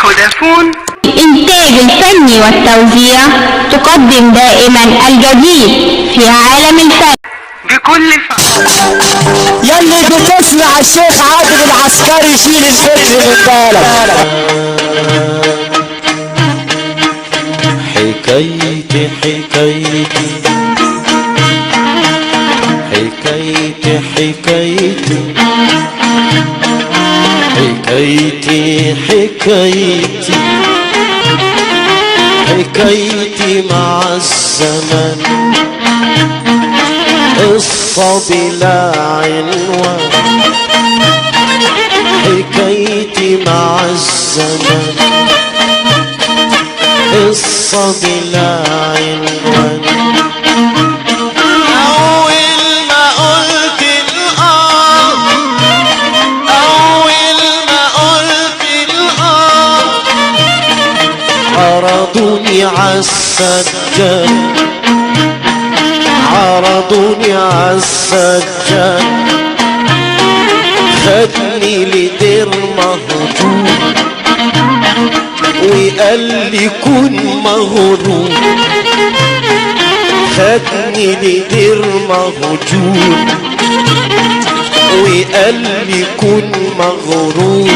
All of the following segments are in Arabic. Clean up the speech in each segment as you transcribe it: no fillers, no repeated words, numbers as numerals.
فودافون. الإنتاج الفني والتوزيع تقدم دائما الجديد في عالم الفن بكل فن. يلي بتسمع الشيخ عادل العسكري شيل الفكر من بالك. حكايتي حكايتي حكايتي حكايتي حكايتي حكايتي حكايتي مع الزمن، قصة بلا عنوان. حكايتي مع الزمن، قصة بلا عنوان. عرضوني عالسجاد، عرضوني عالسجاد، خدني لدير مهجور وقال لي كن مغرور. خدني لدير مهجور وقال لي كن مغرور.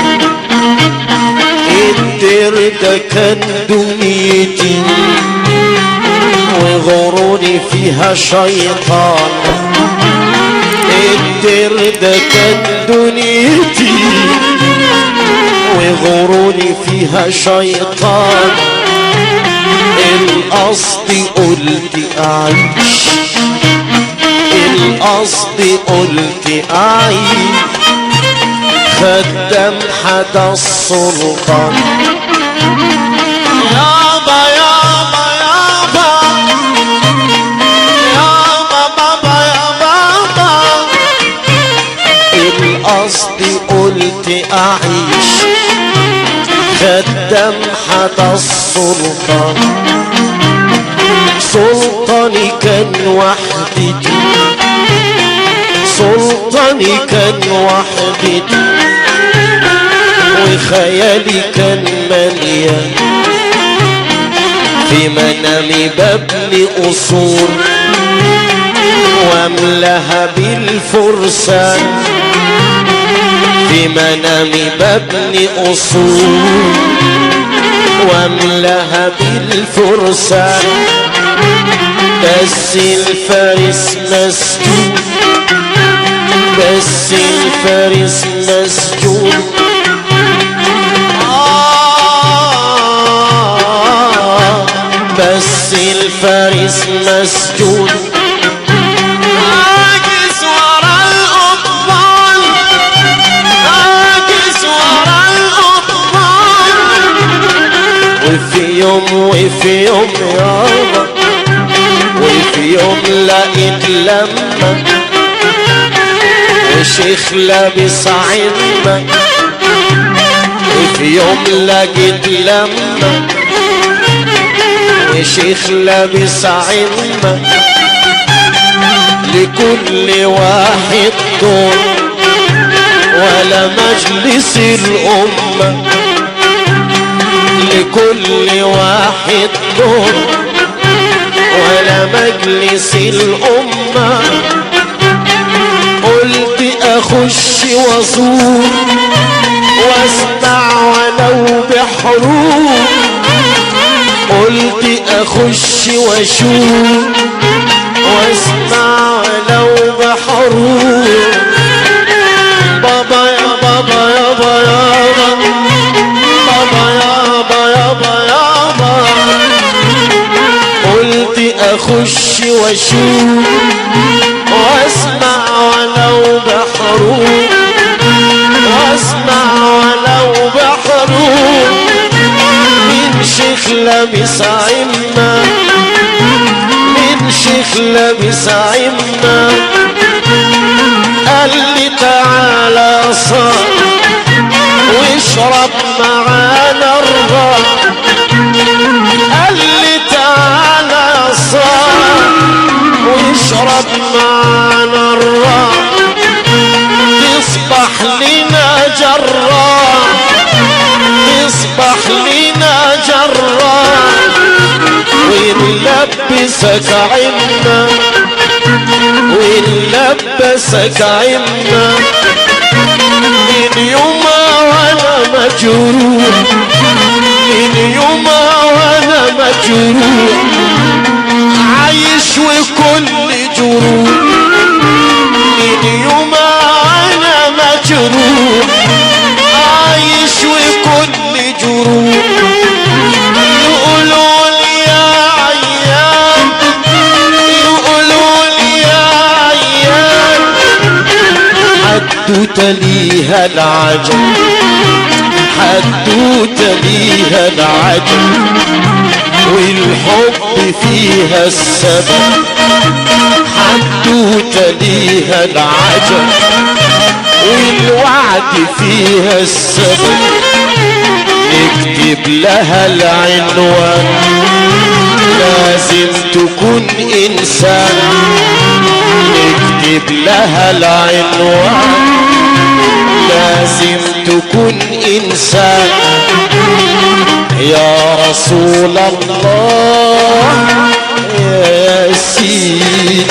الدير ده كان دنيتي وغروري فيها شيطان. الدير ده كان دنيتي وغروري فيها شيطان. القصد قلت أعيش، القصد قلت أعيش، خدام حدا السلطان. يابا يابا يابا يابا بابا يا بابا، القصد قلت أعيش، خدام حدا السلطان. سلطاني كان وحدتي، سلطاني كان وحدتي، وخيالي كان مليان. في منامي ببني قصور واملاها بالفرسان. في منامي ببني قصور واملاها بالفرسان. بس الفارس مسجون، بس الفارس مسجون. بس الفارس مسجون. عاكس ورا القضبان، عاكس ورا القضبان. وفي يوم يابا، وفي يوم لقيت لما وشيخ لابس عمة. وفي يوم لقيت لما وشيخ لابس عمة. لكل واحد دور ولا مجلس الأمة، لكل واحد دور ولا مجلس الأمة. قلت أخش وأزور واسمع ولو بحروف. قلت أخش وأشوف واسمع ولو بحروف. بابا يا بابا يابا يابا، بابا يابا يابا يابا. قلت أخش وأشوف واسمع ولو بحروف، واسمع ولو بحروف. من شيخ لابس عمة، من شيخ لابس عمة. قال لي تعالى صار واشرب معانا الرغم. قال لي تعالى صار واشرب معانا الرغم. تصبح لنا جراح، تصبح لنا ولبسك عنا ولبسك عنا من يوم وانا مجروح من يوم وانا مجروح عايش وكل جروح من يوم وانا مجروح عايش وكل جروح يقولوا لي يا عيان يقولوا لي يا عيان حدوته ليها العجب حدوته ليها العجب والحب فيها السبب حدوته ليها العجب والوعد فيها السبب نكتب لها العنوان لازم تكون إنسان نكتب لها العنوان لازم تكون إنسان يا رسول الله يا سيدي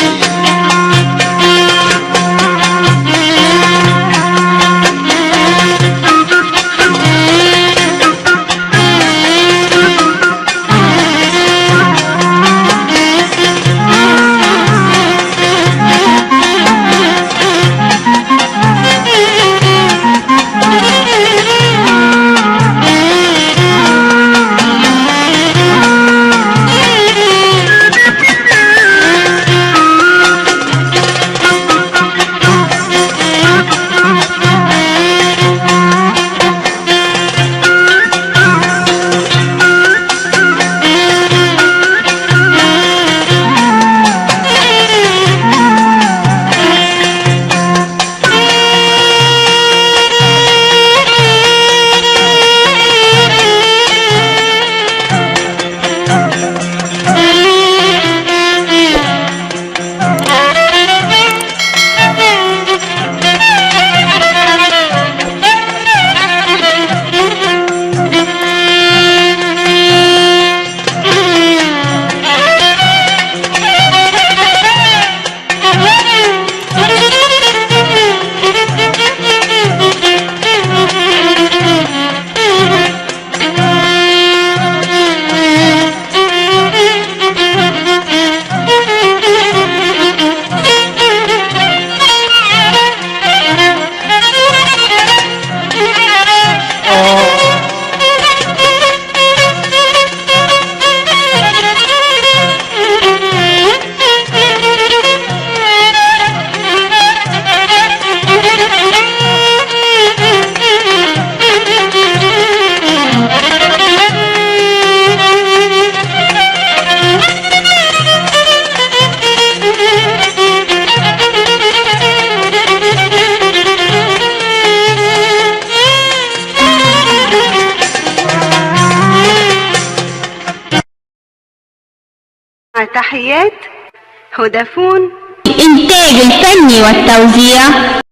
تحيات هدافون الإنتاج الفني والتوزيع